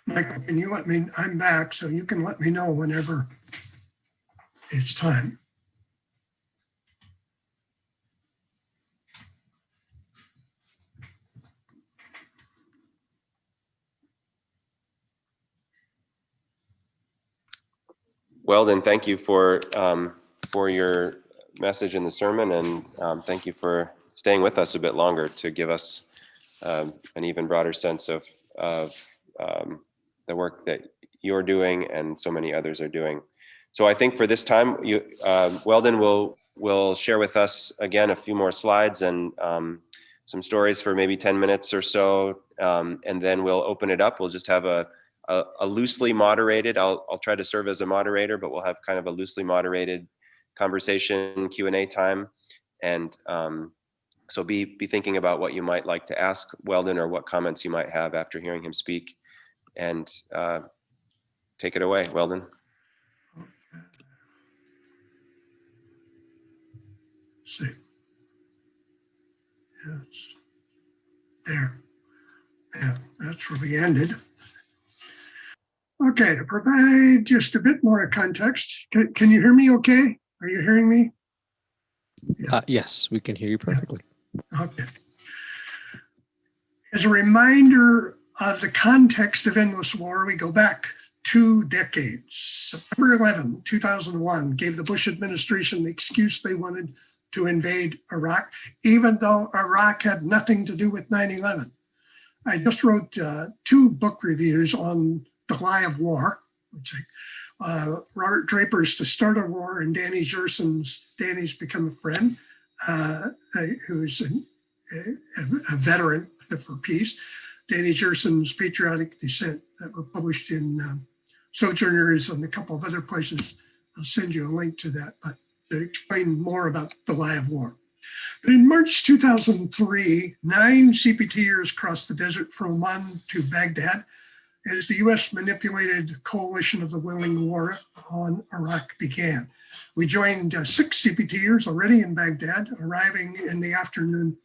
Michael, can you let me, I'm back, so you can let me know whenever it's time. Well, then, thank you for your message in the sermon, and thank you for staying with us a bit longer to give us an even broader sense of the work that you're doing and so many others are doing. So I think for this time, Weldon will share with us again a few more slides and some stories for maybe 10 minutes or so, and then we'll open it up. We'll just have a loosely moderated, I'll try to serve as a moderator, but we'll have kind of a loosely moderated conversation Q&A time. And so be thinking about what you might like to ask Weldon or what comments you might have after hearing him speak. And take it away, Weldon. See. Yeah, it's there. Yeah, that's where we ended. Okay, to provide just a bit more context, can you hear me okay? Are you hearing me? Yeah. Yes, we can hear you perfectly. Yeah. Okay. As a reminder of the context of endless war, we go back 2 decades. September 11, 2001 gave the Bush administration the excuse they wanted to invade Iraq, even though Iraq had nothing to do with 9/11. I just wrote 2 book reviews on the lie of war, which Robert Draper's To Start a War and Danny's Become a Friend, who's a veteran for peace. Danny Jerson's Patriotic Descent that were published in Sojourners and a couple of other places. I'll send you a link to that, but to explain more about the lie of war. But in March 2003, 9 CPTers crossed the desert from Oman to Baghdad as the US manipulated coalition of the willing war on Iraq began. We joined 6 CPTers already in Baghdad, arriving in the afternoon,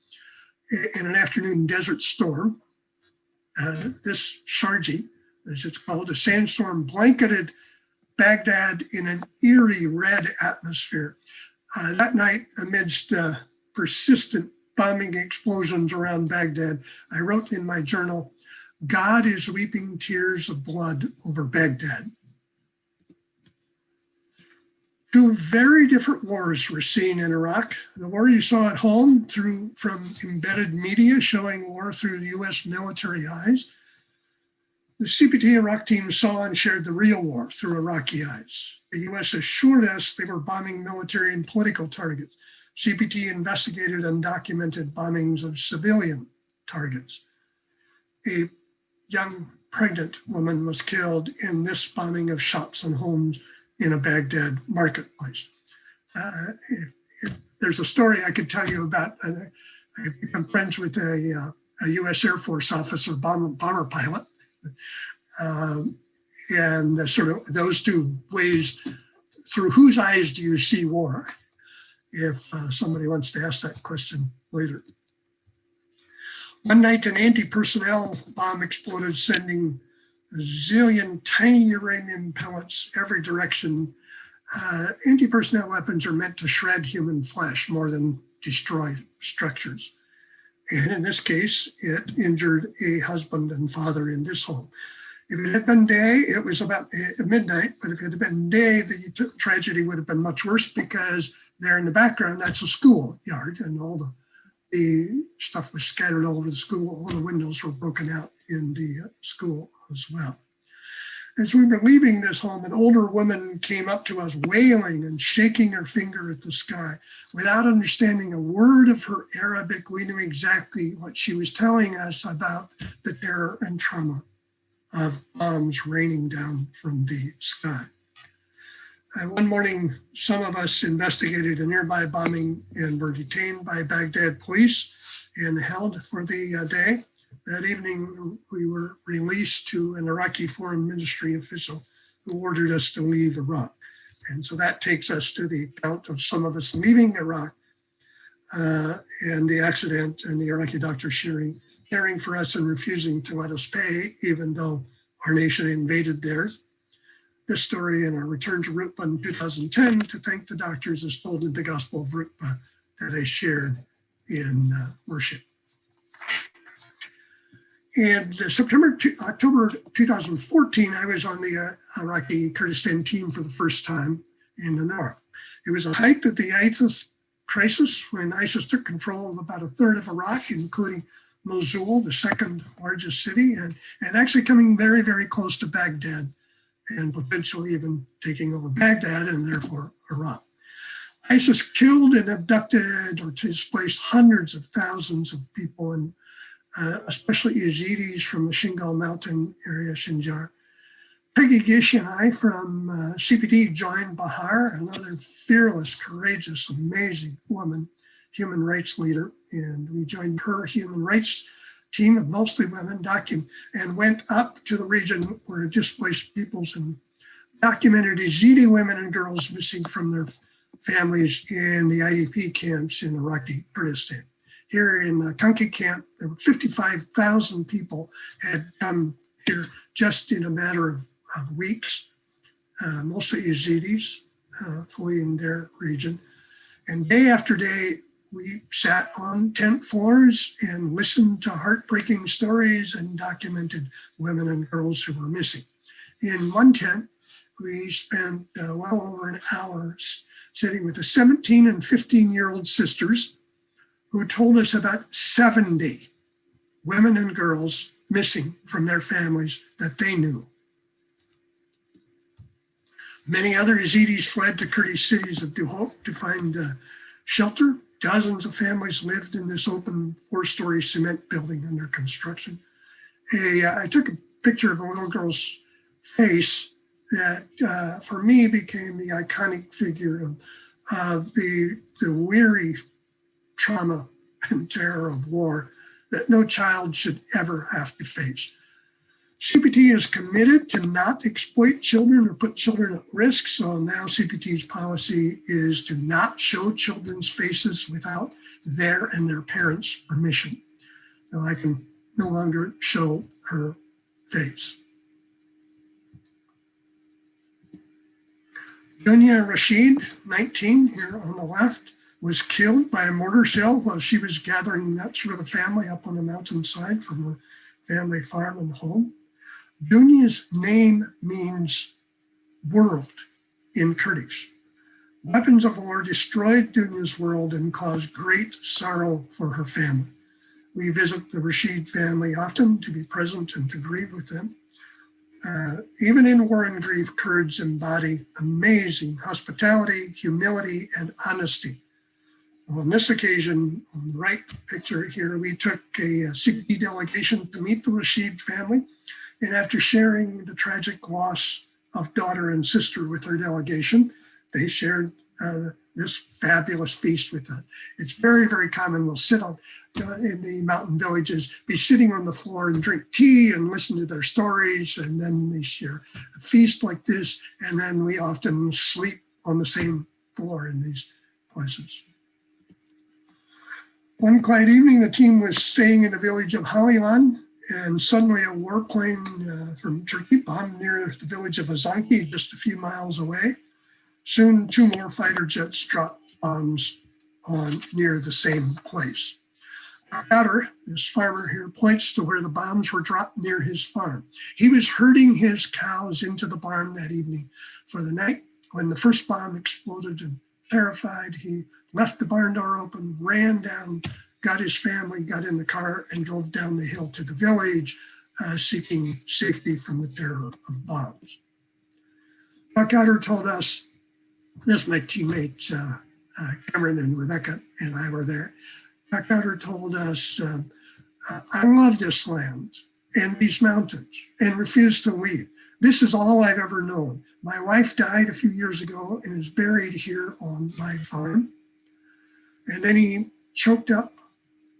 in an afternoon desert storm. This Sharji, as it's called, a sandstorm blanketed Baghdad in an eerie red atmosphere. That night, amidst persistent bombing explosions around Baghdad, I wrote in my journal, "God is weeping tears of blood over Baghdad." 2 very different wars were seen in Iraq. The war you saw at home from embedded media showing war through the US military eyes. The CPT Iraq team saw and shared the real war through Iraqi eyes. The US assured us they were bombing military and political targets. CPT investigated undocumented bombings of civilian targets. A young pregnant woman was killed in this bombing of shops and homes in a Baghdad marketplace. If there's a story I could tell you about. I've become friends with a US Air Force officer, bomber pilot. And sort of those 2 ways, through whose eyes do you see war? If somebody wants to ask that question later. One night, an anti-personnel bomb exploded, sending a zillion tiny uranium pellets every direction. Anti-personnel weapons are meant to shred human flesh more than destroy structures. And in this case, it injured a husband and father in this home. If it had been day, it was about midnight, but if it had been day, the tragedy would have been much worse because there in the background, that's a schoolyard and all the stuff was scattered all over the school. All the windows were broken out in the school as well. As we were leaving this home, an older woman came up to us wailing and shaking her finger at the sky. Without understanding a word of her Arabic, we knew exactly what she was telling us about the terror and trauma of bombs raining down from the sky. One morning, some of us investigated a nearby bombing and were detained by Baghdad police and held for the day. That evening, we were released to an Iraqi foreign ministry official who ordered us to leave Iraq. And so that takes us to the account of some of us leaving Iraq and the accident and the Iraqi doctor caring for us and refusing to let us pay, even though our nation invaded theirs. This story in our return to Rutpa in 2010 to thank the doctors is told in the Gospel of Rutpa that I shared in worship. And October 2014, I was on the Iraqi Kurdistan team for the first time in the north. It was a height of the ISIS crisis when ISIS took control of about a third of Iraq, including Mosul, the second largest city, and actually coming very, very close to Baghdad and potentially even taking over Baghdad and therefore Iraq. ISIS killed and abducted or displaced hundreds of thousands of people, and especially Yazidis from the Shingal mountain area, Sinjar. Peggy Gish and I from CPT joined Bahar, another fearless, courageous, amazing woman, human rights leader, and we joined her human rights team of mostly women and went up to the region where displaced peoples and documented Yazidi women and girls missing from their families in the IDP camps in Iraqi Kurdistan. Here in the Kanki camp, there were 55,000 people had come here just in a matter of weeks, mostly Yazidis fleeing their region. And day after day, we sat on tent floors and listened to heartbreaking stories and documented women and girls who were missing. In one tent, we spent well over an hour sitting with the 17 and 15-year-old sisters who told us about 70 women and girls missing from their families that they knew. Many other Yazidis fled to Kurdish cities of Duhok to find shelter. Dozens of families lived in this open 4-story cement building under construction. I took a picture of a little girl's face that for me became the iconic figure of the weary trauma and terror of war that no child should ever have to face. CPT is committed to not exploit children or put children at risk. So now CPT's policy is to not show children's faces without their and their parents' permission. Now I can no longer show her face. Dunya Rashid, 19, here on the left, was killed by a mortar shell while she was gathering nuts for the family up on the mountainside from her family farm and home. Dunya's name means world in Kurdish. Weapons of war destroyed Dunya's world and caused great sorrow for her family. We visit the Rashid family often to be present and to grieve with them. Even in war and grief, Kurds embody amazing hospitality, humility, and honesty. On this occasion, on the right picture here, we took a CPT delegation to meet the Rashid family. And after sharing the tragic loss of daughter and sister with our delegation, they shared this fabulous feast with us. It's very, very common. We'll sit on in the mountain villages, be sitting on the floor and drink tea and listen to their stories. And then they share a feast like this. And then we often sleep on the same floor in these places. One quiet evening, the team was staying in the village of Halilan, and suddenly a warplane from Turkey bombed near the village of Azanki, just a few miles away. Soon, 2 more fighter jets dropped bombs on near the same place. Outer, this farmer here, points to where the bombs were dropped near his farm. He was herding his cows into the barn that evening for the night. When the first bomb exploded, and terrified, he left the barn door open, ran down, got his family, got in the car, and drove down the hill to the village, seeking safety from the terror of bombs. Buckouter told us, this my teammates, Cameron and Rebecca and I were there. Buckouter told us, I love this land and these mountains and refuse to leave. This is all I've ever known. My wife died a few years ago and is buried here on my farm. And then he choked up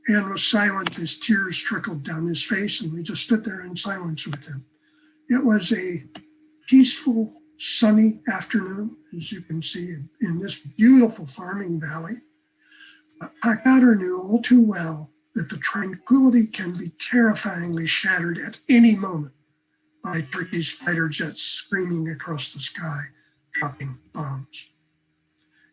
and was silent. His tears trickled down his face, and we just stood there in silence with him. It was a peaceful, sunny afternoon, as you can see, in this beautiful farming valley. But Buckouter knew all too well that the tranquility can be terrifyingly shattered at any moment by Turkey's fighter jets screaming across the sky, dropping bombs.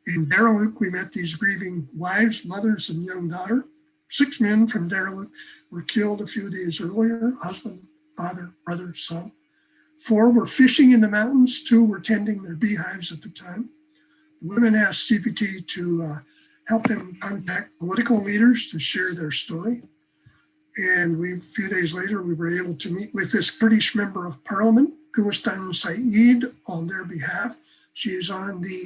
In Daraluk, we met these grieving wives, mothers, and young daughter. 6 men from Daraluk were killed a few days earlier, husband, father, brother, son. 4 were fishing in the mountains. 2 were tending their beehives at the time. The women asked CPT to help them contact political leaders to share their story. And a few days later, we were able to meet with this Kurdish member of parliament, Gulistan Saeed, on their behalf. She is on the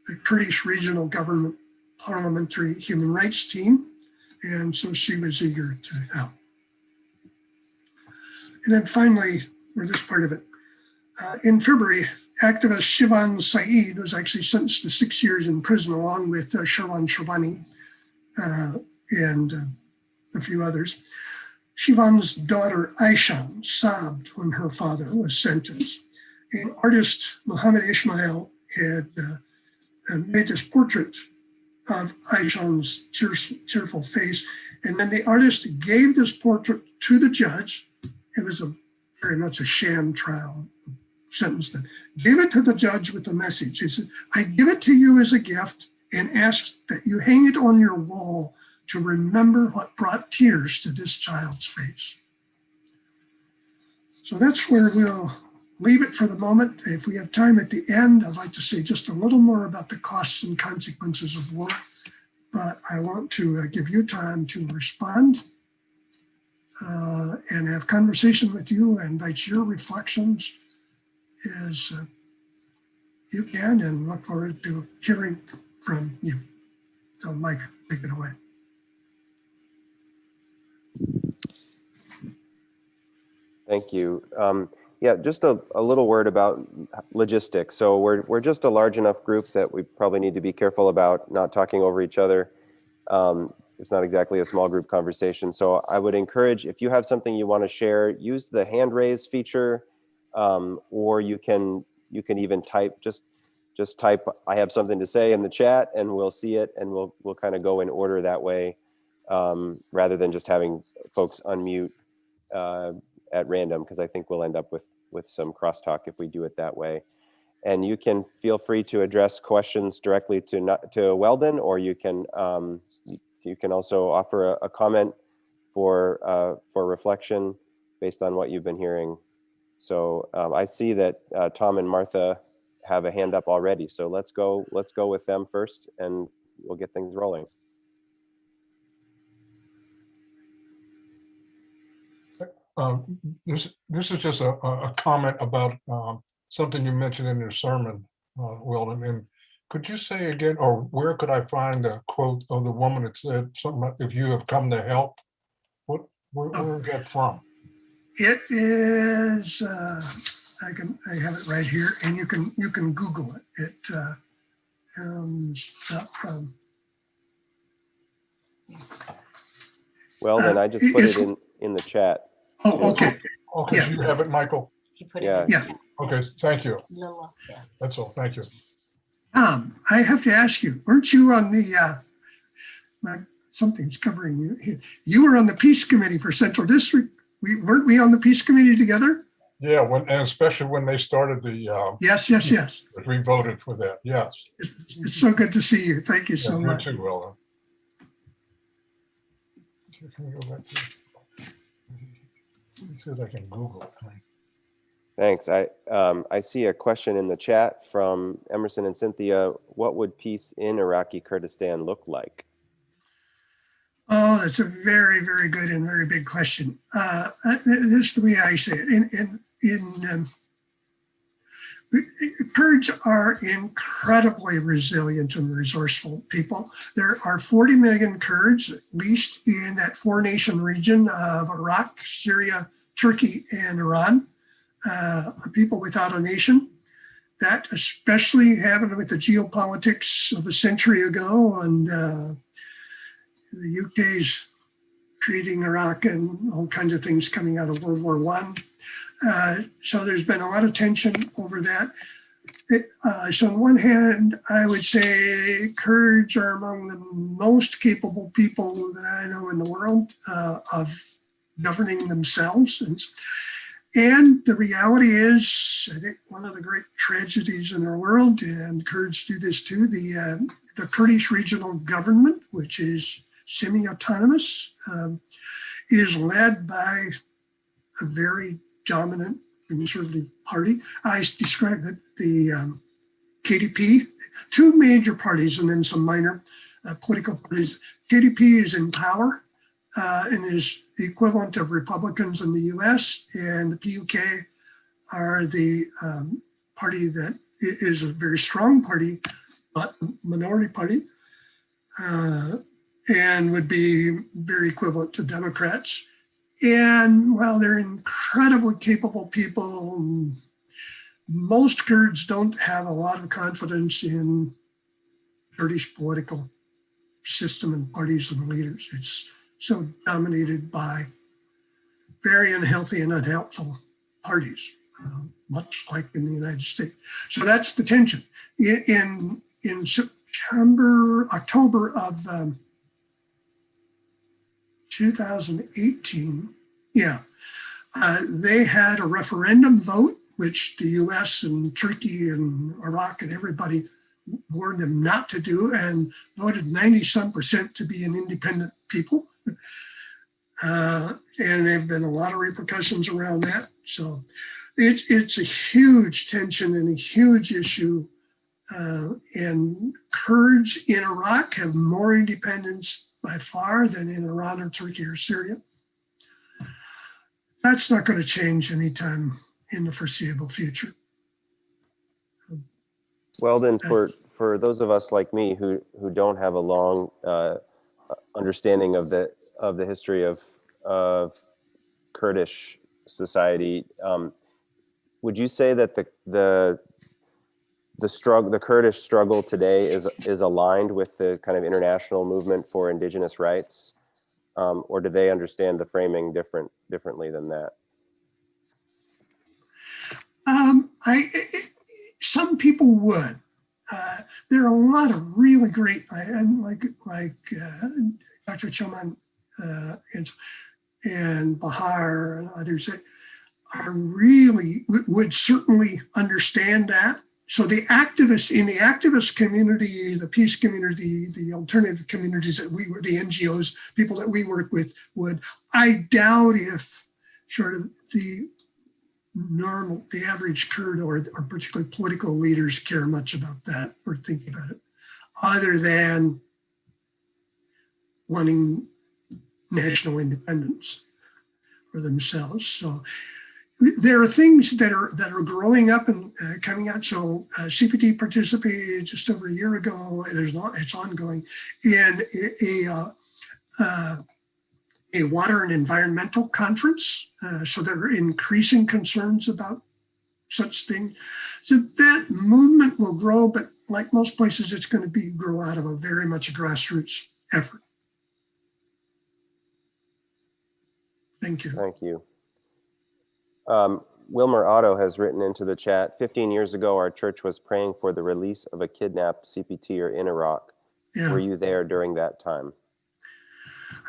the Kurdish Regional Government Parliamentary Human Rights Team. And so she was eager to help. And then finally, for this part of it, in February, activist Shivan Saeed was actually sentenced to 6 years in prison along with Sharwan Shabani and a few others. Shivan's daughter Aishan sobbed when her father was sentenced. And artist Mohammed Ismail had made this portrait of Aishan's tearful face. And then the artist gave this portrait to the judge. It was very much a sham trial sentence. Then gave it to the judge with a message. He said, I give it to you as a gift and ask that you hang it on your wall to remember what brought tears to this child's face. So that's where we'll leave it for the moment. If we have time at the end, I'd like to say just a little more about the costs and consequences of war, but I want to give you time to respond and have conversation with you. I invite your reflections as you can and look forward to hearing from you. So Mike, take it away. Thank you. Yeah, just a little word about logistics. So we're just a large enough group that we probably need to be careful about not talking over each other. It's not exactly a small group conversation. So I would encourage, if you have something you want to share, use the hand raise feature, or you can even type, just type, I have something to say in the chat, and we'll see it, and we'll kind of go in order that way, rather than just having folks unmute at random, because I think we'll end up with some crosstalk if we do it that way. And you can feel free to address questions directly to Weldon, or you can also offer a comment for reflection based on what you've been hearing. So I see that Tom and Martha have a hand up already. So let's go with them first, and we'll get things rolling. This is just a comment about something you mentioned in your sermon, Weldon. And could you say again, or where could I find a quote of the woman that said something about, if you have come to help? Where is that from? It is. I have it right here, and you can Google it. It comes up from. Well, then I just put it in the chat. Oh, okay. Okay, Yeah. so you have it, Michael? You put Yeah. it in. Yeah. Okay, thank you. Little, yeah. That's all, thank you. I have to ask you, weren't you on the, something's covering you. You were on the Peace Committee for Central District. Weren't we on the Peace Committee together? Yeah, and especially when they started the, Yes. we voted for that, yes. It's so good to see you. Thank you so Yeah, much. you too, Weldon. Can we go back to, let me see if I can Google it. Thanks. I see a question in the chat from Emerson and Cynthia. What would peace in Iraqi Kurdistan look like? Oh, that's a very, very good and very big question. This is the way I say it. Kurds are incredibly resilient and resourceful people. There are 40 million Kurds, at least in that 4-nation region of Iraq, Syria, Turkey, and Iran. People without a nation. That especially happened with the geopolitics of a century ago, and the UK's treating Iraq and all kinds of things coming out of World War I. So there's been a lot of tension over that. So on one hand, I would say Kurds are among the most capable people that I know in the world of governing themselves. And the reality is, I think one of the great tragedies in our world, and Kurds do this too, the Kurdish regional government, which is semi-autonomous, is led by a very dominant conservative party. I describe the KDP, two major parties and then some minor political parties. KDP is in power and is the equivalent of Republicans in the US, and the PUK are the party that is a very strong party, but minority party, and would be very equivalent to Democrats. And while they're incredibly capable people, most Kurds don't have a lot of confidence in Kurdish political system and parties and leaders. It's so dominated by very unhealthy and unhelpful parties, much like in the United States. So that's the tension. In October of 2018, they had a referendum vote, which the US and Turkey and Iraq and everybody warned them not to do, and voted 90-some% to be an independent people. And there have been a lot of repercussions around that. So it's a huge tension and a huge issue. And Kurds in Iraq have more independence by far than in Iran or Turkey or Syria. That's not going to change anytime in the foreseeable future. Well, then for those of us like me who don't have a long understanding of the history of Kurdish society, would you say that the Kurdish struggle today is aligned with the kind of international movement for indigenous rights, or do they understand the framing differently than that? Some people would. There are a lot of really great, like Dr. Choman and Bahar and others that are really would certainly understand that. So the activists in the activist community, the peace community, the alternative communities that we were, the NGOs, people that we work with would. I doubt if sort of the average Kurd or particularly political leaders care much about that or think about it, other than wanting national independence for themselves. So there are things that are growing up and coming out. So CPT participated just over a year ago. It's ongoing in a water and environmental conference. So there are increasing concerns about such things. So that movement will grow, but like most places, it's going to grow out of a very much a grassroots effort. Thank you. Thank you. Wilmer Otto has written into the chat, 15 years ago, our church was praying for the release of a kidnapped CPTer in Iraq. Yeah. Were you there during that time?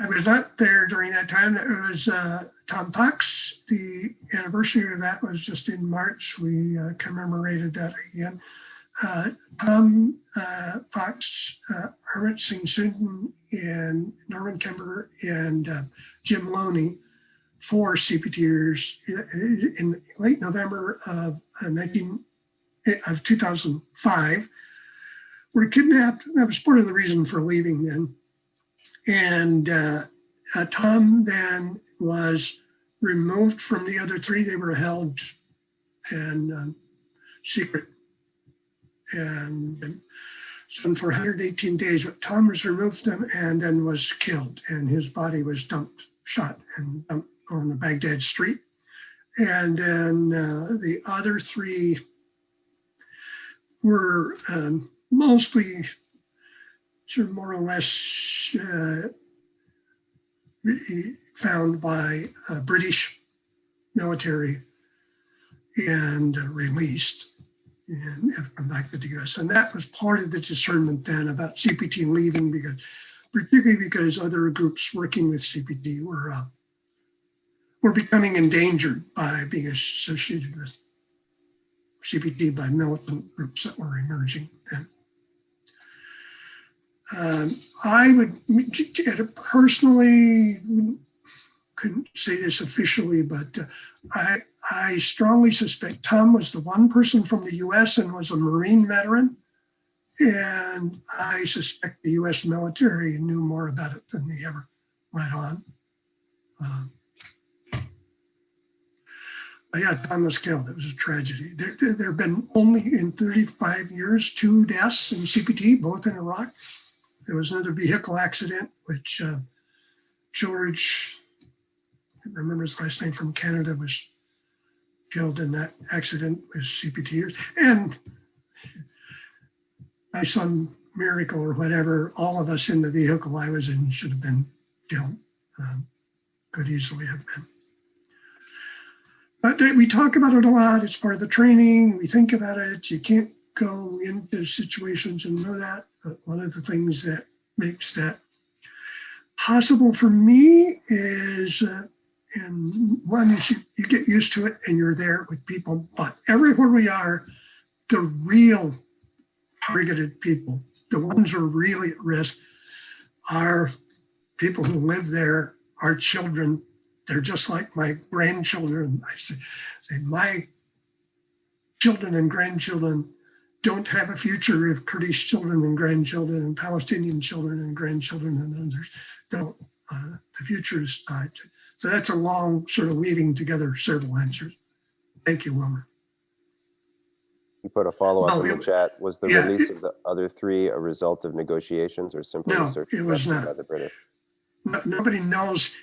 I was not there during that time. It was Tom Fox. The anniversary of that was just in March. We commemorated that again. Tom Fox, Hermit Singh Sudden, and Norman Kemper, and Jim Loney, 4 CPTers in late November of 2005 were kidnapped. That was part of the reason for leaving then. And Tom then was removed from the other 3. They were held in secret. And so for 118 days, but Tom was removed from them and then was killed, and his body was shot and dumped on the Baghdad street. And then the other 3 were mostly sort of more or less found by British military and released and come back to the US. And that was part of the discernment then about CPT leaving, particularly because other groups working with CPT were were becoming endangered by being associated with CPT by militant groups that were emerging then. I would personally, couldn't say this officially, but I strongly suspect Tom was the one person from the US and was a Marine veteran. And I suspect the US military knew more about it than they ever let on. But yeah, Tom was killed. It was a tragedy. There have been only in 35 years, 2 deaths in CPT, both in Iraq. There was another vehicle accident, which George, I can't remember his last name, from Canada, was killed in that accident with CPTers. And by some miracle or whatever, all of us in the vehicle I was in should have been killed. Could easily have been. But we talk about it a lot. It's part of the training. We think about it. You can't go into situations and know that. But one of the things that makes that possible for me is, and one is you get used to it and you're there with people. But everywhere we are, the real targeted people, the ones who are really at risk, are people who live there, our children. They're just like my grandchildren. I say my children and grandchildren don't have a future if Kurdish children and grandchildren and Palestinian children and grandchildren and others don't. The future is tied to. So that's a long sort of weaving together several answers. Thank you, Wilmer. You put a follow-up No, in the chat. Was the release of the other 3 a result of negotiations or simply No, research it was by not. the British? No, nobody knows.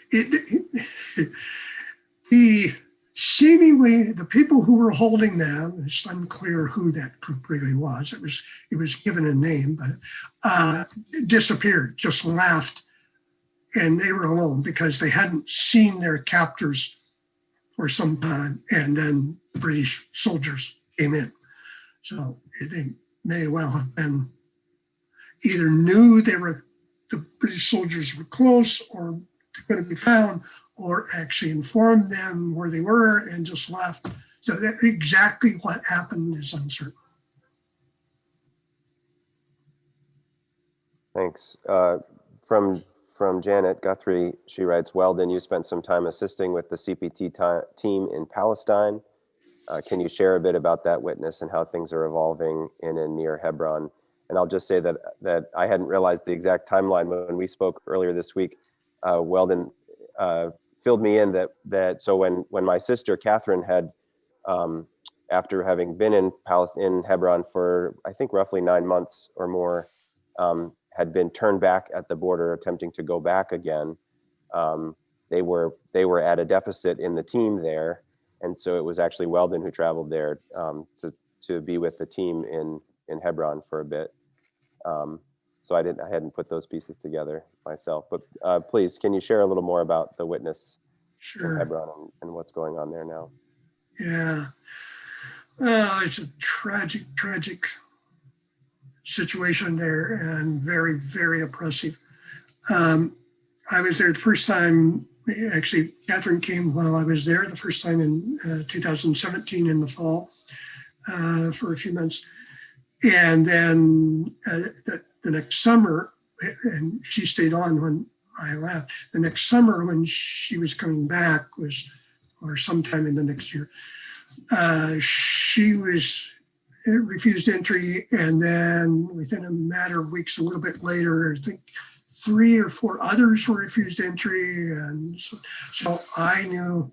Seemingly the people who were holding them, it's unclear who that group really was. It was given a name, but disappeared, just left, and they were alone because they hadn't seen their captors for some time, and then British soldiers came in. So they may well have been either knew the British soldiers were close or going to be found, or actually informed them where they were and just left. So that exactly what happened is uncertain. Thanks. From Janet Guthrie, she writes, Weldon, you spent some time assisting with the CPT team in Palestine. Can you share a bit about that witness and how things are evolving in and near Hebron? And I'll just say that I hadn't realized the exact timeline when we spoke earlier this week. Weldon filled me in that so when my sister Catherine had, after having been in Hebron for I think roughly 9 months or more, had been turned back at the border, attempting to go back again. They were at a deficit in the team there, and so it was actually Weldon who traveled there to be with the team in Hebron for a bit. So I hadn't put those pieces together myself. But please, can you share a little more about the witness in Hebron and what's going on there now? Yeah. Well, it's a tragic situation there and very, very oppressive. I was there the first time, actually, Catherine came while I was there the first time in 2017 in the fall for a few months. And then the next summer, and she stayed on when I left, the next summer when she was coming back or sometime in the next year, she was refused entry, and then within a matter of weeks, a little bit later, I think 3 or 4 others were refused entry. And so I knew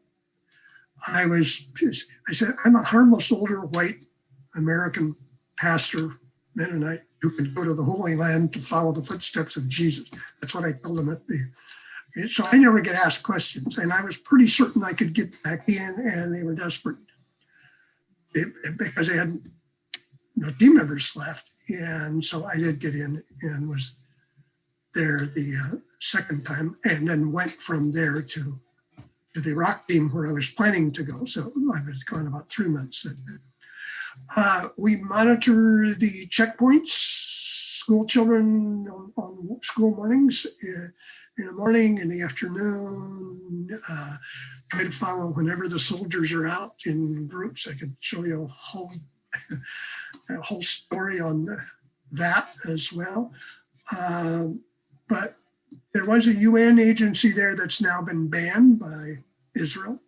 I said, I'm a harmless older white American pastor, Mennonite, who could go to the Holy Land to follow the footsteps of Jesus. That's what I told them so I never get asked questions, and I was pretty certain I could get back in, and they were desperate because they had no team members left. And so I did get in and was there the second time, and then went from there to the Iraq team where I was planning to go. So I was gone about 3 months. We monitor the checkpoints, school children on school mornings. in the morning, in the afternoon. Try to follow whenever the soldiers are out in groups. I could show you a whole story on that as well. But there was a UN agency there that's now been banned by Israel.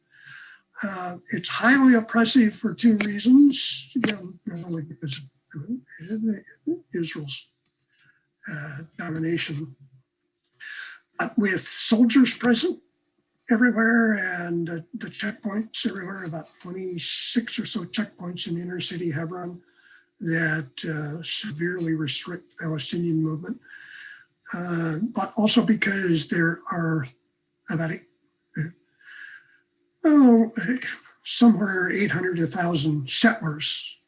It's highly oppressive for two reasons. Again, not only because of Israel's domination, but with soldiers present everywhere and the checkpoints everywhere, about 26 or so checkpoints in inner city Hebron that severely restrict Palestinian movement. But also because there are about somewhere 800 to 1,000 settlers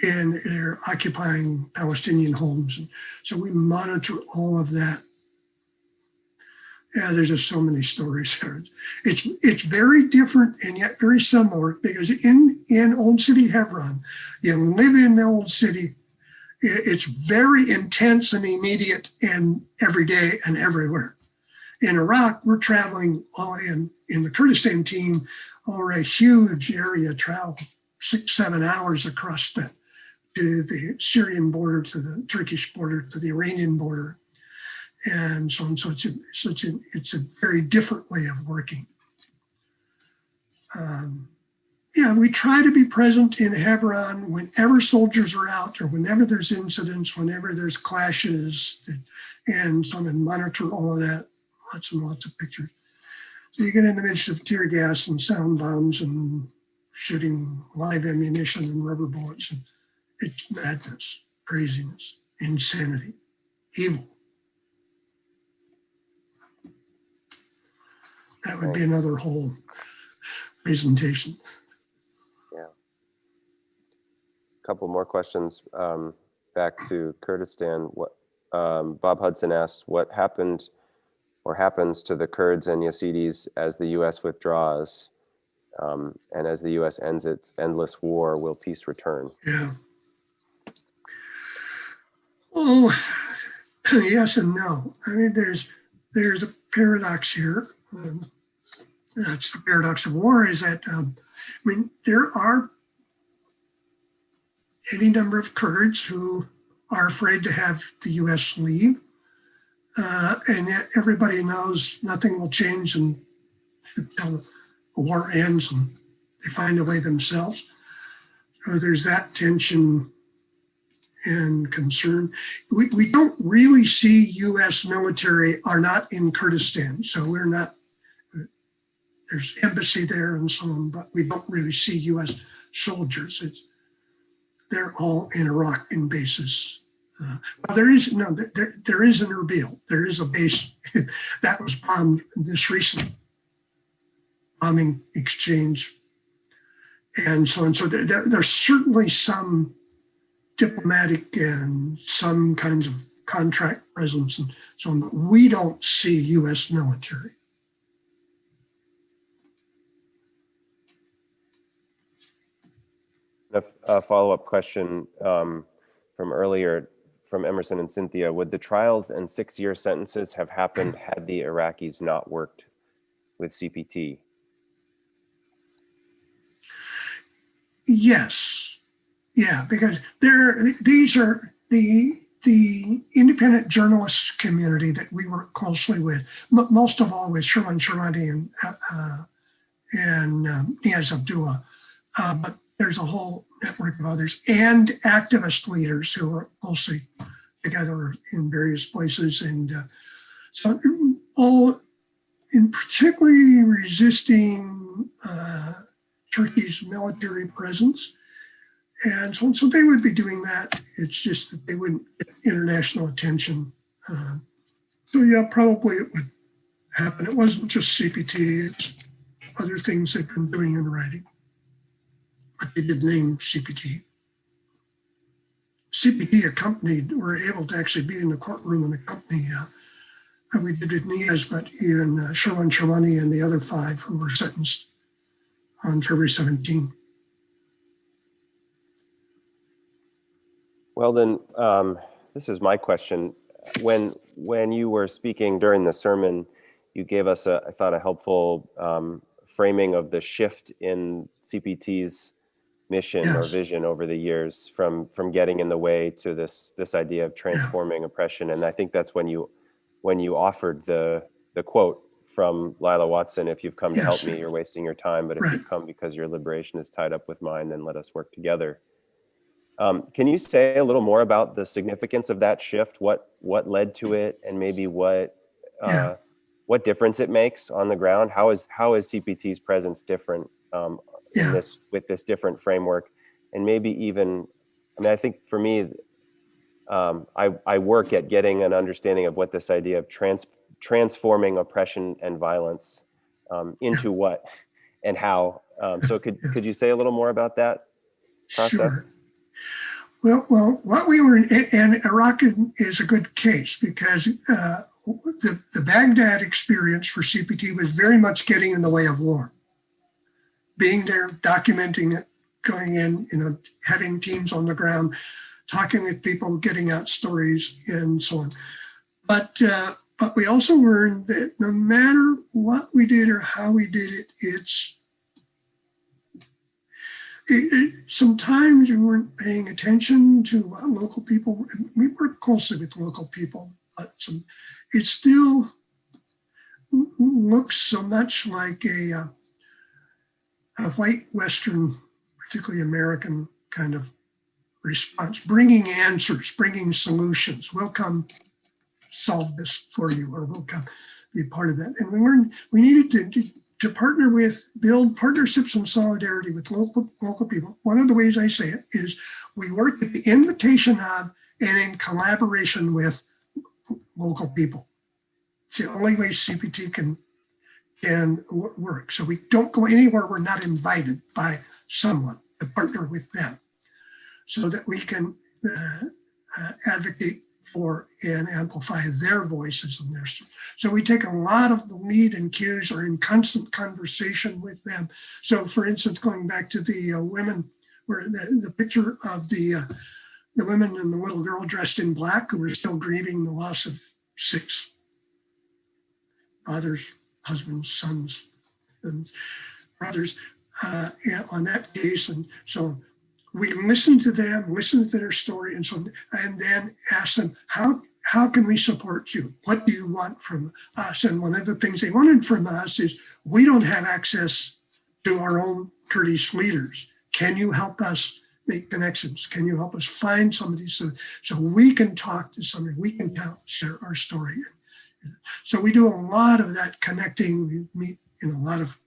in their occupying Palestinian homes. And so we monitor all of that. Yeah, there's just so many stories there. It's very different and yet very similar because in Old City Hebron, you live in the old city. It's very intense and immediate and every day and everywhere. In Iraq, we're traveling all in the Kurdistan team over a huge area, travel 6-7 hours across to the Syrian border, to the Turkish border, to the Iranian border, and so on. So it's a very different way of working. Yeah, we try to be present in Hebron whenever soldiers are out or whenever there's incidents, whenever there's clashes, and so on, and monitor all of that. Lots and lots of pictures. So you get in the midst of tear gas and sound bombs and shooting live ammunition and rubber bullets. And it's madness, craziness, insanity, evil. That would be another whole presentation. Yeah. A couple more questions. Back to Kurdistan. What Bob Hudson asks, what happened or happens to the Kurds and Yazidis as the U.S. withdraws, and as the U.S. ends its endless war, will peace return? Yeah. Oh, yes and no. I mean, there's a paradox here. That's the paradox of war, is that, I mean, there are any number of Kurds who are afraid to have the U.S. leave. And yet everybody knows nothing will change until the war ends and they find a way themselves. So there's that tension and concern. We don't really see U.S. military are not in Kurdistan. So we're not, there's embassy there and so on, but we don't really see U.S. soldiers. They're all in Iraq in bases. Well, there is an Erbil. There is a base that was bombed in this recent bombing exchange, and so on. So there's certainly some diplomatic and some kinds of contract presence and so on. But we don't see U.S. military. A follow-up question from earlier, from Emerson and Cynthia. Would the trials and 6-year sentences have happened had the Iraqis not worked with CPT? Yes. Yeah, because these are the independent journalist community that we work closely with, most of all with Sherman Sharani and Niaz Abdullah. But there's a whole network of others and activist leaders who are closely together in various places. And so all in particularly resisting Turkey's military presence. And so they would be doing that. It's just that they wouldn't get international attention. So yeah, probably it would happen. It wasn't just CPT, it's other things they've been doing in writing. But they did name CPT. CPT accompanied, were able to actually be in the courtroom and accompany, how we did with Niaz, but even Sherman Sharani and the other 5 who were sentenced on February 17. Well, then, this is my question. when you were speaking during the sermon, you gave us I thought a helpful framing of the shift in CPT's mission or Yes. vision over the years from getting in the way to this idea of Yeah. transforming oppression. And I think that's when you offered the quote from Lila Watson, "If you've come to help Yes. me, you're wasting your time. But if Right. you've come because your liberation is tied up with mine, then let us work together." Can you say a little more about the significance of that shift? What led to it, and maybe what Yeah. difference it makes on the ground? How is CPT's presence different in Yeah. with this different framework? And maybe even, I mean, I think for me, I work at getting an understanding of what this idea of transforming oppression and violence into what and how. So could you say a little more about that Sure. process? Well, what we were in, and Iraq is a good case because the Baghdad experience for CPT was very much getting in the way of war. Being there, documenting it, going in, having teams on the ground, talking with people, getting out stories, and so on. But we also learned that no matter what we did or how we did it, sometimes we weren't paying attention to what local people. We worked closely with local people, but it still looks so much like a white Western, particularly American kind of response, bringing answers, bringing solutions. We'll come solve this for you, or we'll come be part of that. And we needed to partner with, build partnerships and solidarity with local people. One of the ways I say it is we work at the invitation of and in collaboration with local people. It's the only way CPT can work. So we don't go anywhere we're not invited by someone to partner with them, so that we can advocate for and amplify their voices and their stories. So we take a lot of the lead and cues, are in constant conversation with them. So for instance, going back to the women, where the picture of the women and the little girl dressed in black who were still grieving the loss of 6 fathers, husbands, sons, and brothers on that case. And so we listen to them, listen to their story, and so on, and then ask them, how can we support you? What do you want from us? And one of the things they wanted from us is, we don't have access to our own Kurdish leaders. Can you help us make connections? Can you help us find somebody so we can talk to somebody, we can share our story? So we do a lot of that connecting. We meet in a lot of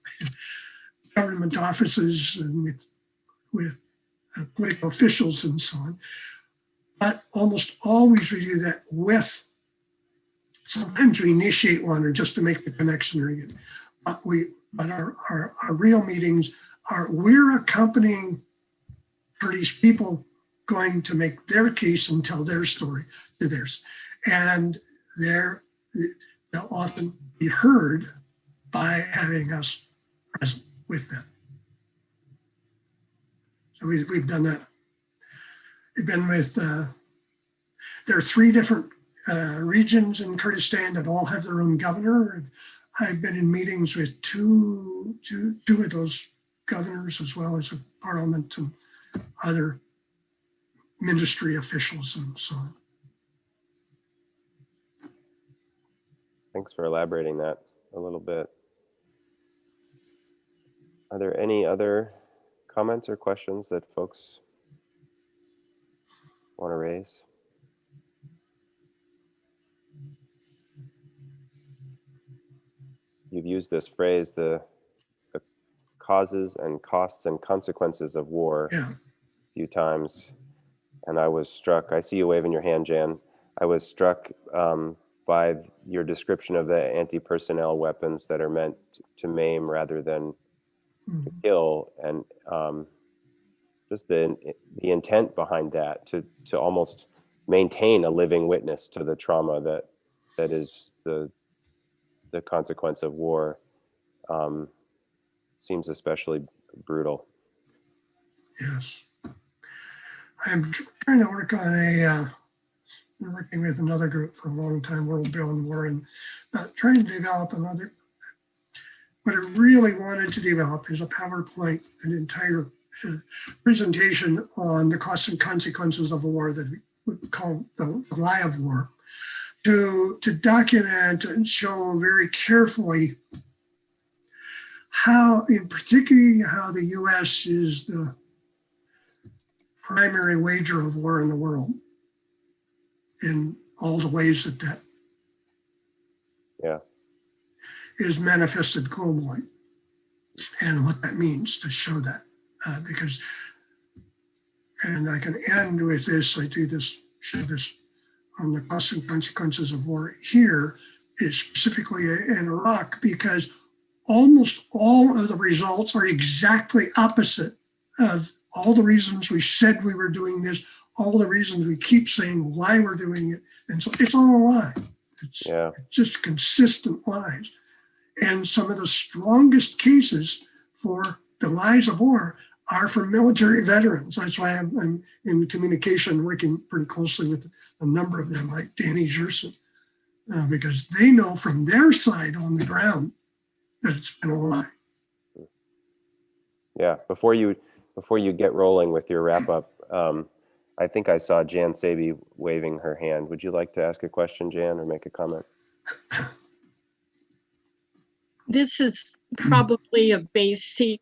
government offices and with political officials and so on. But almost always we do that with, sometimes we initiate one or just to make the connection. But our real meetings we're accompanying Kurdish people going to make their case and tell their story to theirs. And they'll often be heard by having us present with them. So we've done that. We've been with, there are 3 different regions in Kurdistan that all have their own governor. I've been in meetings with two of those governors, as well as with parliament and other ministry officials and so on. Thanks for elaborating that a little bit. Are there any other comments or questions that folks want to raise? You've used this phrase, the causes and costs and consequences of war, Yeah. a few times. And I was struck, I see you waving your hand, Jan. I was struck by your description of the anti-personnel weapons that are meant to maim rather than to kill, and just the intent behind that, to almost maintain a living witness to the trauma that is the consequence of war, seems especially brutal. Yes. I'm trying to work on been working with another group for a long time, World Beyond War, and trying to develop another. What I really wanted to develop is a PowerPoint, an entire presentation on the costs and consequences of a war that we would call the lie of war, to document and show very carefully how, in particular, how the U.S. is the primary wager of war in the world, in all the ways that that is manifested globally, and what that means to show that. Because, and I can end with this, I do this, show this on the costs and consequences of war here, is specifically in Iraq, because almost all of the results are exactly opposite of all the reasons we said we were doing this, all the reasons we keep saying why we're doing it. And so it's all a lie. It's just consistent lies. And some of the strongest cases for the lies of war are for military veterans. That's why I'm in communication, working pretty closely with a number of them, like Danny Gerson, because they know from their side on the ground that it's been a lie. Yeah, before you get rolling with your wrap up, I think I saw Jan Saby waving her hand. Would you like to ask a question, Jan, or make a comment? This is probably a basic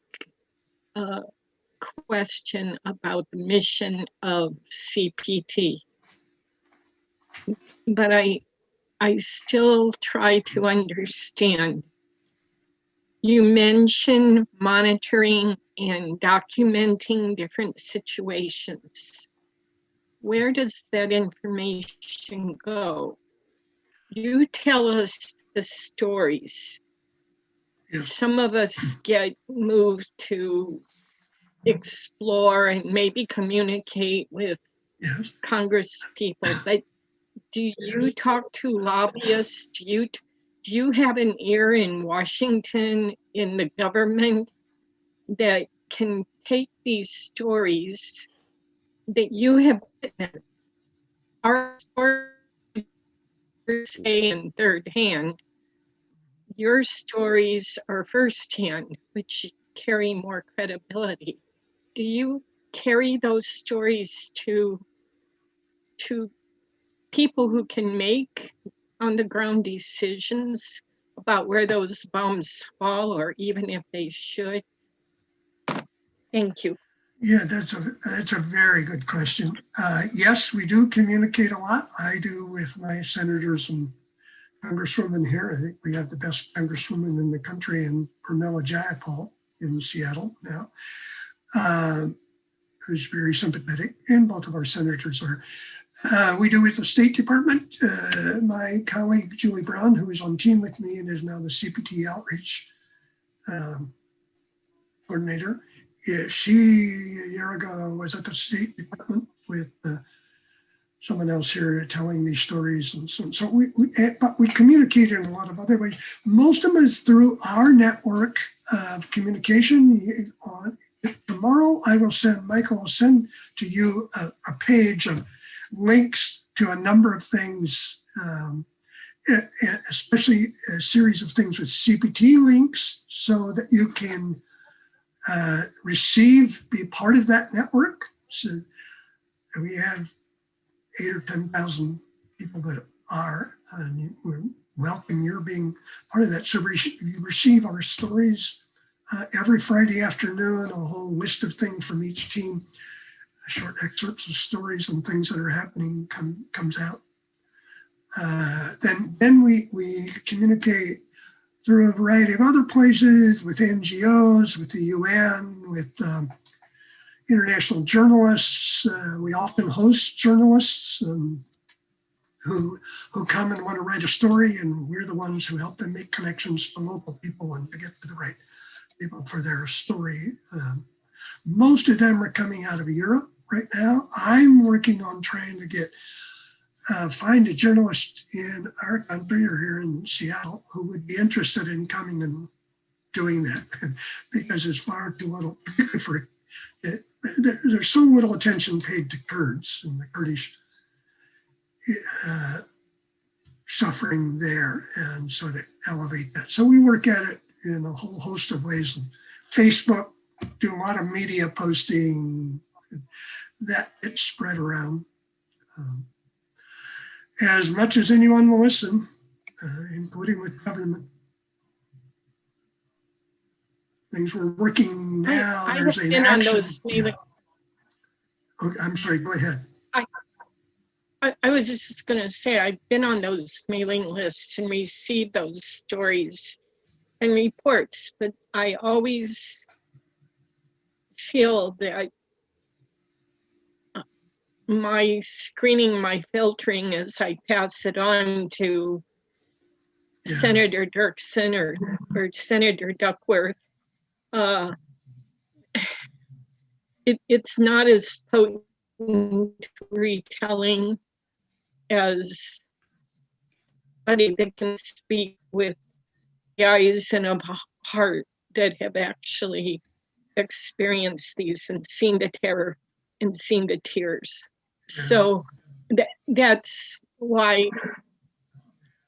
question about the mission of CPT, but I still try to understand. You mentioned monitoring and documenting different situations. Where does that information go? You tell us the stories. Yes. Some of us get moved to explore and maybe communicate with Yes. Congress people, but do you talk to lobbyists? Do you have an ear in Washington, in the government, that can take these stories that you have written, our stories in third hand, your stories are firsthand, which carry more credibility. Do you carry those stories to people who can make on the ground decisions about where those bombs fall, or even if they should? Thank you. Yeah, that's a very good question. Yes, we do communicate a lot. I do with my senators and congresswomen here. I think we have the best congresswoman in the country, in Pramila Jayapal in Seattle now, who's very sympathetic, and both of our senators are. We do with the State Department. My colleague, Julie Brown, who is on team with me and is now the CPT outreach coordinator. She, a year ago, was at the State Department with someone else here telling these stories. And so but we communicate in a lot of other ways. Most of them is through our network of communication. Tomorrow, Michael will send to you a page of links to a number of things, especially a series of things with CPT links, so that you can be part of that network. So we have 8,000 or 10,000 people that are, and we're welcome your being part of that. So you receive our stories every Friday afternoon, a whole list of things from each team, short excerpts of stories and things that are happening comes out. Then we communicate through a variety of other places, with NGOs, with the UN, with international journalists. We often host journalists who come and want to write a story, and we're the ones who help them make connections to local people and to get to the right people for their story. Most of them are coming out of Europe right now. I'm working on trying to find a journalist in our country or here in Seattle who would be interested in coming and doing that, because there's far too little, particularly there's so little attention paid to Kurds and the Kurdish suffering there, and so to elevate that. So we work at it in a whole host of ways. Facebook, do a lot of media posting, that gets spread around. As much as anyone will listen, including with government. Things we're working now, I there's have an been on action. those mailing. Okay, I'm sorry, go ahead. I was just going to say, I've been on those mailing lists and received those stories and reports, but I always feel that my screening, my filtering as I pass it on to Yeah. Senator Dirksen or Senator Duckworth, it's not as potent retelling as somebody that can speak with the eyes and a heart that have actually experienced these and seen the terror and seen the tears. Yeah. So that's why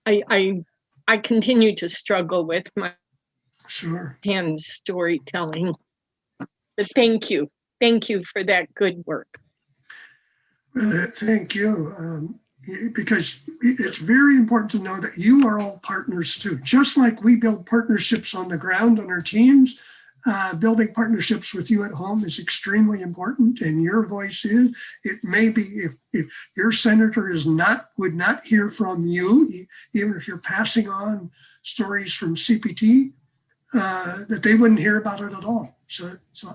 I continue to struggle with my Sure. hand storytelling. But thank you for that good work. Thank you. Because it's very important to know that you are all partners too. Just like we build partnerships on the ground on our teams, building partnerships with you at home is extremely important, and your voice is. It may be if your senator would not hear from you, even if you're passing on stories from CPT, that they wouldn't hear about it at all. So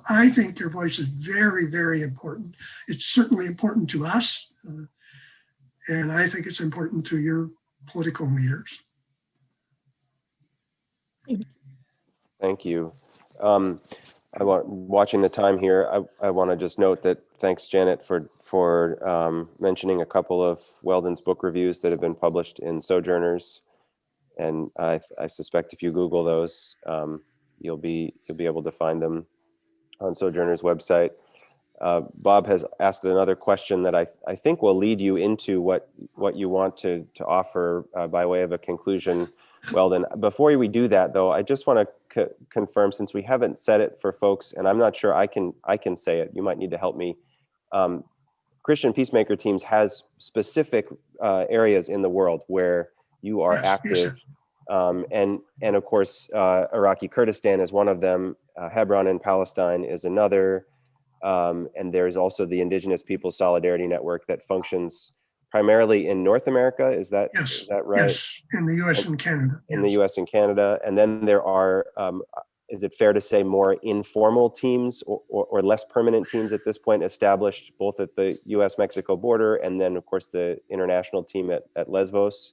I think your voice is very, very important. It's certainly important to us, and I think it's important to your political leaders. Thank you. Watching the time here, I want to just note that thanks, Janet, for mentioning a couple of Weldon's book reviews that have been published in Sojourners, and I suspect if you Google those, you'll be able to find them on Sojourners' website. Bob has asked another question that I think will lead you into what you want to offer by way of a conclusion. Weldon, before we do that though, I just want to confirm, since we haven't said it for folks, and I'm not sure I can say it, you might need to help me. Christian Peacemaker Teams has specific areas in the world where you are active. And of course, Iraqi Kurdistan is one of them. Hebron in Palestine is another. And there's also the Indigenous Peoples Solidarity Network that functions primarily in North America. Is that right? Yes, in the U.S. and Canada. In the U.S. and Canada. And then there are, is it fair to say, more informal teams or less permanent teams at this point established both at the U.S.-Mexico border and then, of course, the international team at Lesbos?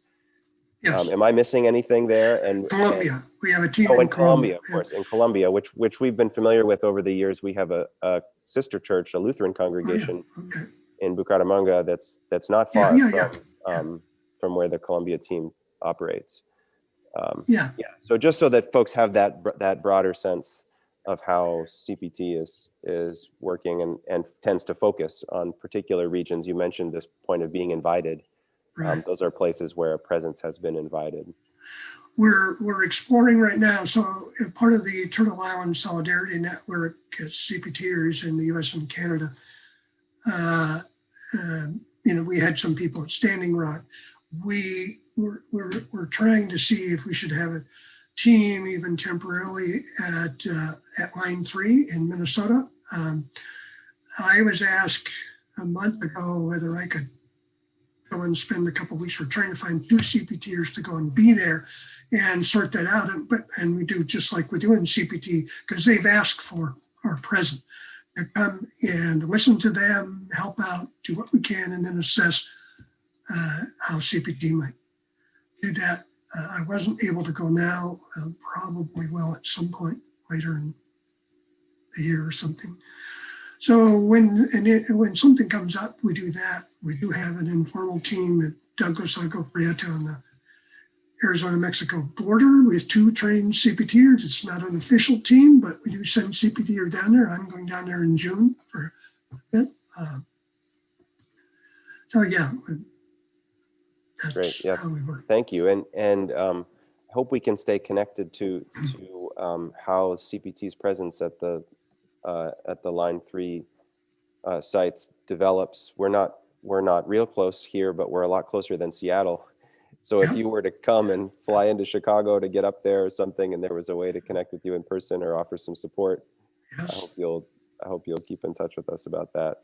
Yes. Am I missing anything there? And Colombia, we have a team in Colombia, of course, in Colombia, which we've been familiar with over the years. We have a sister church, a Lutheran congregation in Bucaramanga that's not far from where the Colombia team operates. So just so that folks have that broader sense of how CPT is working and tends to focus on particular regions. You mentioned this point of being invited. Right. Those are places where a presence has been invited. We're exploring right now. So part of the Turtle Island Solidarity Network, CPTers in the U.S. and Canada, we had some people at Standing Rock. We're trying to see if we should have a team even temporarily at Line 3 in Minnesota. I was asked a month ago whether I could go and spend a couple of weeks. We're trying to find 2 CPTers to go and be there and sort that out. And we do just like we do in CPT, because they've asked for our president to come and listen to them, help out, do what we can, and then assess how CPT might do that. I wasn't able to go now, probably will at some point later in the year or something. So when something comes up, we do that. We do have an informal team at Douglas Agua Prieta on the Arizona-Mexico border with 2 trained CPTers. It's not an official team, but we do send CPTer down there. I'm going down there in June for a bit. So yeah, Great, That's yeah. how we work. Thank you. And hope we can stay connected to how CPT's presence at the Line 3 sites develops. We're not real close here, but we're a lot closer than Seattle. So if Yeah. you were to come and fly into Chicago to get up there or something, and there was a way to connect with you in person or offer some support, I Yes. hope you'll keep in touch with us about that.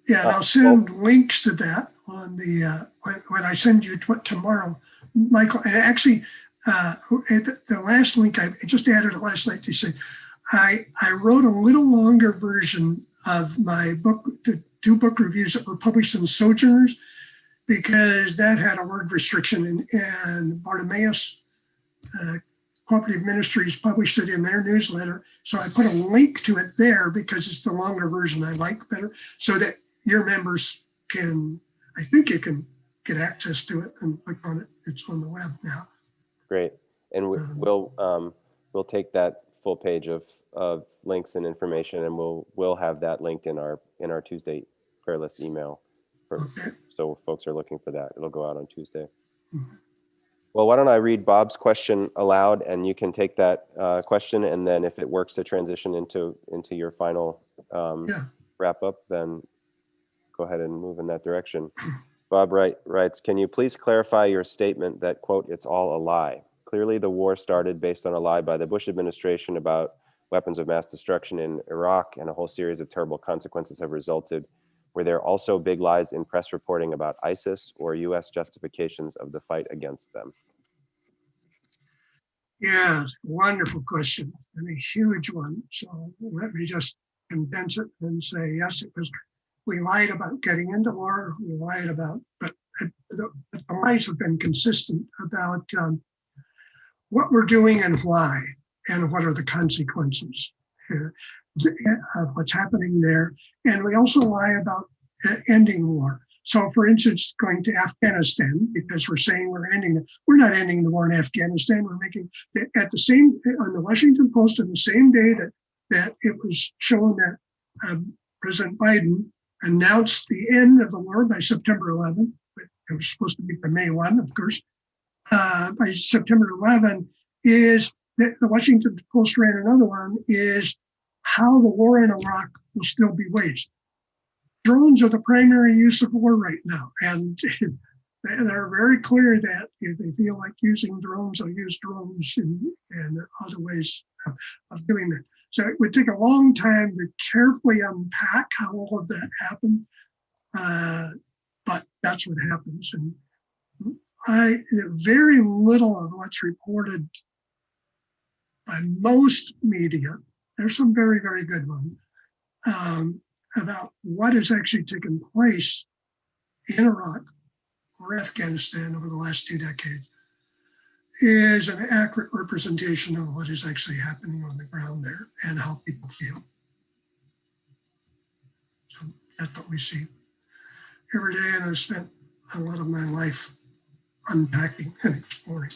Yeah, and I'll send links to that on the, when I send you tomorrow, Michael. And actually, the last link, I just added it last night. They said, I wrote a little longer version of my book, the 2 book reviews that were published in Sojourners, because that had a word restriction, and Bartimaeus Cooperative Ministries published it in their newsletter. So I put a link to it there because it's the longer version I like better, so that your members can, I think you can get access to it and click on it. It's on the web now. Great. And we'll take that full page of links and information, and we'll have that linked in our Tuesday prayer list email. Okay. So folks are looking for that. It'll go out on Tuesday. Mhm. Well, why don't I read Bob's question aloud, and you can take that question, and then if it works to transition into your final Yeah. wrap up, then go ahead and move in that direction. Bob writes, can you please clarify your statement that, quote, it's all a lie? Clearly the war started based on a lie by the Bush administration about weapons of mass destruction in Iraq, and a whole series of terrible consequences have resulted. Were there also big lies in press reporting about ISIS or US justifications of the fight against them? Yeah, wonderful question, and a huge one. So let me just condense it and say, yes, it was, we lied about getting into war, we lied about, but the lies have been consistent about what we're doing and why, and what are the consequences of what's happening there. And we also lie about ending war. So for instance, going to Afghanistan, because we're saying we're not ending the war in Afghanistan. We're making, at the same, on the Washington Post, on the same day that it was shown that President Biden announced the end of the war by September 11th. It was supposed to be by May 1, of course. By September 11 is the Washington Post ran another one, is how the war in Iraq will still be waged. Drones are the primary use of war right now. And they're very clear that if they feel like using drones, they'll use drones, and there are other ways of doing that. So it would take a long time to carefully unpack how all of that happened. But that's what happens. And very little of what's reported by most media, there's some very, very good ones, about what has actually taken place in Iraq or Afghanistan over the last 2 decades is an accurate representation of what is actually happening on the ground there and how people feel. So that's what we see every day, and I've spent a lot of my life unpacking and exploring.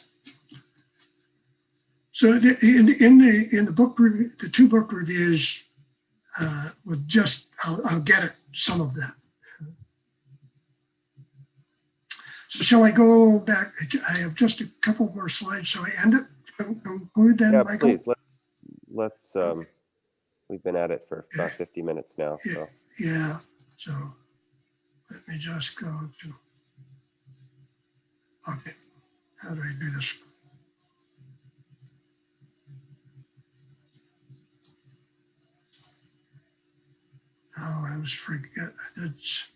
So in the book, the 2 book reviews, with just, I'll get it, some of that. So shall I go back? I have just a couple more slides. So I end it, conclude then, Yeah, Michael? please, let's we've been at it for about 50 minutes now. Yeah, So. yeah. So let me just go to, okay, how do I do this? Oh, I was forget. That's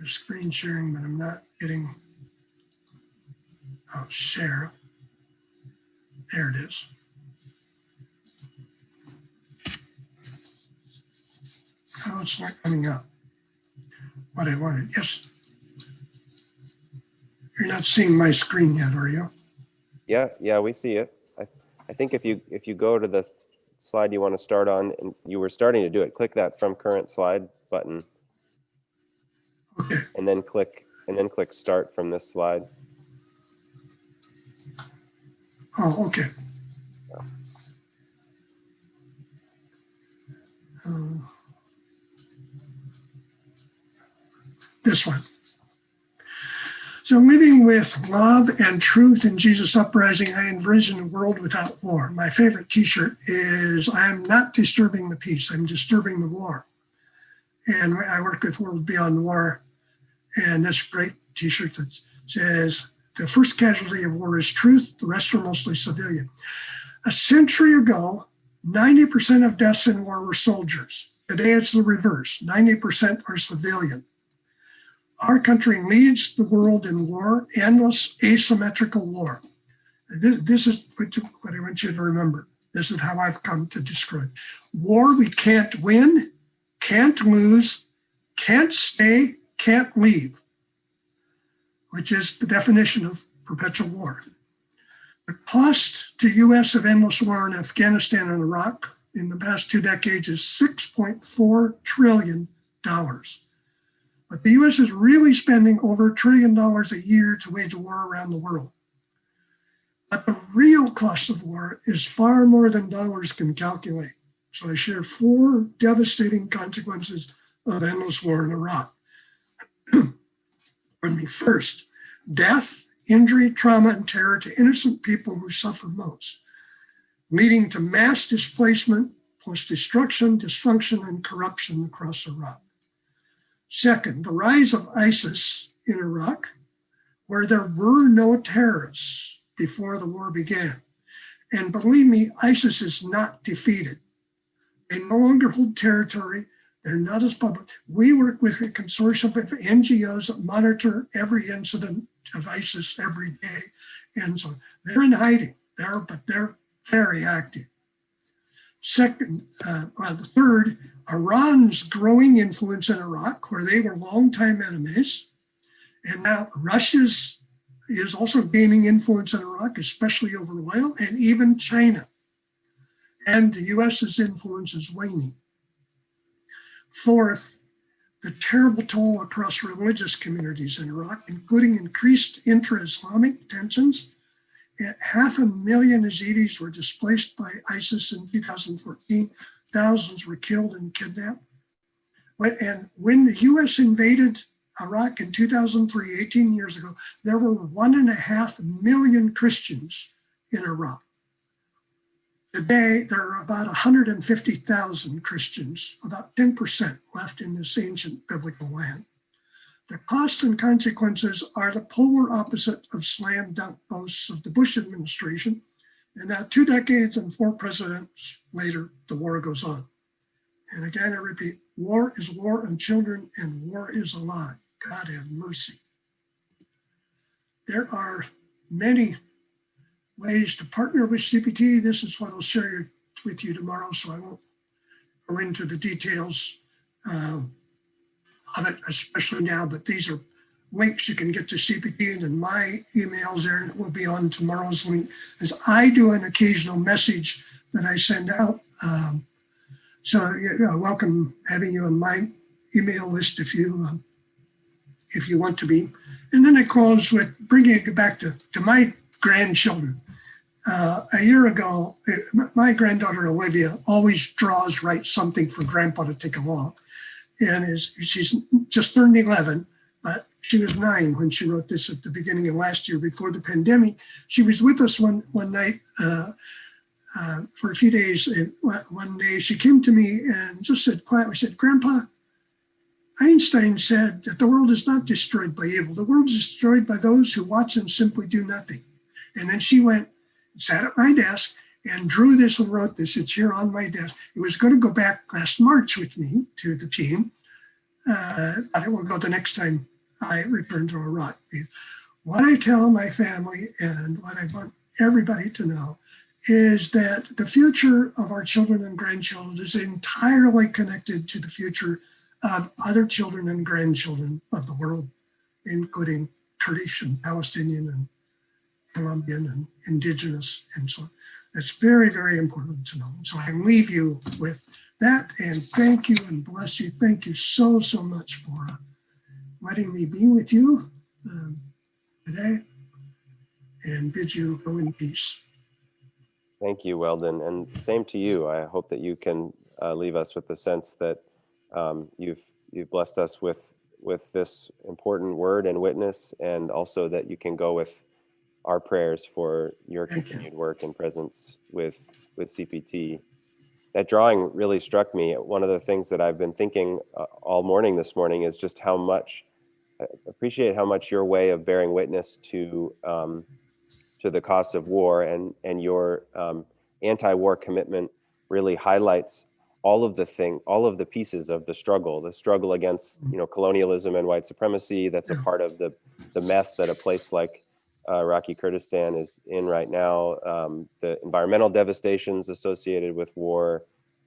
screen sharing, but I'm not getting, oh, share. There it is. Oh, it's not coming up. What I wanted, yes. You're not seeing my screen yet, are you? Yeah, we see it. I think if you go to the slide you want to start on, and you were starting to do it, click that from current slide button. Okay. And then click start from this slide. Oh, okay. this one. So living with love and truth in Jesus Uprising, I envision a world without war. My favorite t-shirt is, I am not disturbing the peace, I'm disturbing the war. And I work with World Beyond War, and this great t-shirt that says, the first casualty of war is truth, the rest are mostly civilian. A century ago, 90% of deaths in war were soldiers. Today it's the reverse, 90% are civilian. Our country leads the world in war, endless asymmetrical war. This is what I want you to remember. This is how I've come to describe. War we can't win, can't lose, can't stay, can't leave, which is the definition of perpetual war. The cost to US of endless war in Afghanistan and Iraq in the past 2 decades is $6.4 trillion. But the US is really spending over $1 trillion a year to wage war around the world. But the real cost of war is far more than dollars can calculate. So I share 4 devastating consequences of endless war in Iraq. Pardon me. First, death, injury, trauma, and terror to innocent people who suffer most, leading to mass displacement, plus destruction, dysfunction, and corruption across Iraq. Second, the rise of ISIS in Iraq, where there were no terrorists before the war began. And believe me, ISIS is not defeated. They no longer hold territory. They're not as public. We work with a consortium of NGOs that monitor every incident of ISIS every day. And so they're in hiding there, but they're very active. Second, the third, Iran's growing influence in Iraq, where they were longtime enemies. And now Russia's is also gaining influence in Iraq, especially over oil, and even China. And the US's influence is waning. Fourth, the terrible toll across religious communities in Iraq, including increased intra-Islamic tensions. 500,000 Yazidis were displaced by ISIS in 2014. Thousands were killed and kidnapped. And when the US invaded Iraq in 2003, 18 years ago, there were 1.5 million Christians in Iraq. Today, there are about 150,000 Christians, about 10% left in this ancient biblical land. The cost and consequences are the polar opposite of slam dunk boasts of the Bush administration. And now 2 decades and 4 presidents later, the war goes on. And again, I repeat, war is war on children and war is a lie. God have mercy. There are many ways to partner with CPT. This is what I'll share with you tomorrow, so I won't go into the details of it, especially now, but these are links you can get to CPT, and my emails there, and it will be on tomorrow's link, as I do an occasional message that I send out. So welcome having you on my email list if you want to be. And then I close with bringing it back to my grandchildren. A year ago, my granddaughter Olivia always writes something for Grandpa to take along. And she's just turned 11, but she was 9 when she wrote this at the beginning of last year before the pandemic. She was with us one night for a few days. And one day she came to me and just said quietly, said, "Grandpa, Einstein said that the world is not destroyed by evil. The world is destroyed by those who watch and simply do nothing." And then she went, sat at my desk and drew this and wrote this. It's here on my desk. It was going to go back last March with me to the team. But it will go the next time I return to Iraq. What I tell my family and what I want everybody to know is that the future of our children and grandchildren is entirely connected to the future of other children and grandchildren of the world, including Kurdish and Palestinian and Colombian and indigenous and so on. That's very, very important to know. So I leave you with that, and thank you and bless you. Thank you so, so much for letting me be with you today, and bid you go in peace. Thank you, Weldon, and same to you. I hope that you can leave us with the sense that you've blessed us with this important word and witness, and also that you can go with our prayers for your Thank you. continued work and presence with CPT. That drawing really struck me. One of the things that I've been thinking all morning this morning is just how much, I appreciate how much your way of bearing witness to the costs of war and your anti-war commitment really highlights all of the pieces of the struggle against, you know, colonialism and white supremacy. That's a part of the mess that a place like Iraqi Kurdistan is in right now. The environmental devastations associated with war,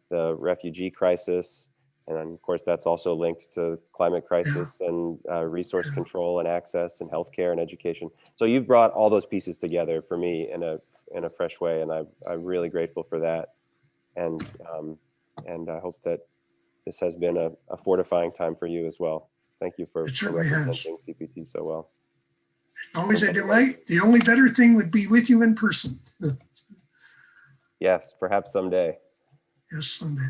the refugee crisis, and then, of course, that's also linked to climate crisis and resource control and access and healthcare and education. So you've brought all those pieces together for me in a fresh way, and I'm really grateful for that. And I hope that this has been a fortifying time for you as well. Thank you for It certainly has. representing CPT so well. Always a delight. The only better thing would be with you in person. Yes, perhaps someday. Yes, someday.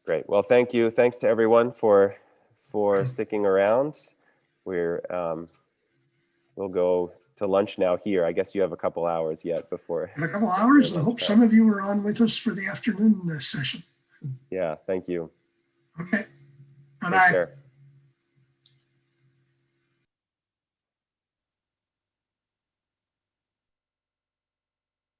Great. Well, thank you. Thanks to everyone for sticking around. We'll go to lunch now here. I guess you have a couple hours yet before. In a couple hours, and I hope some of you are on with us for the afternoon session. Yeah, thank you. Okay. Good Take night. care.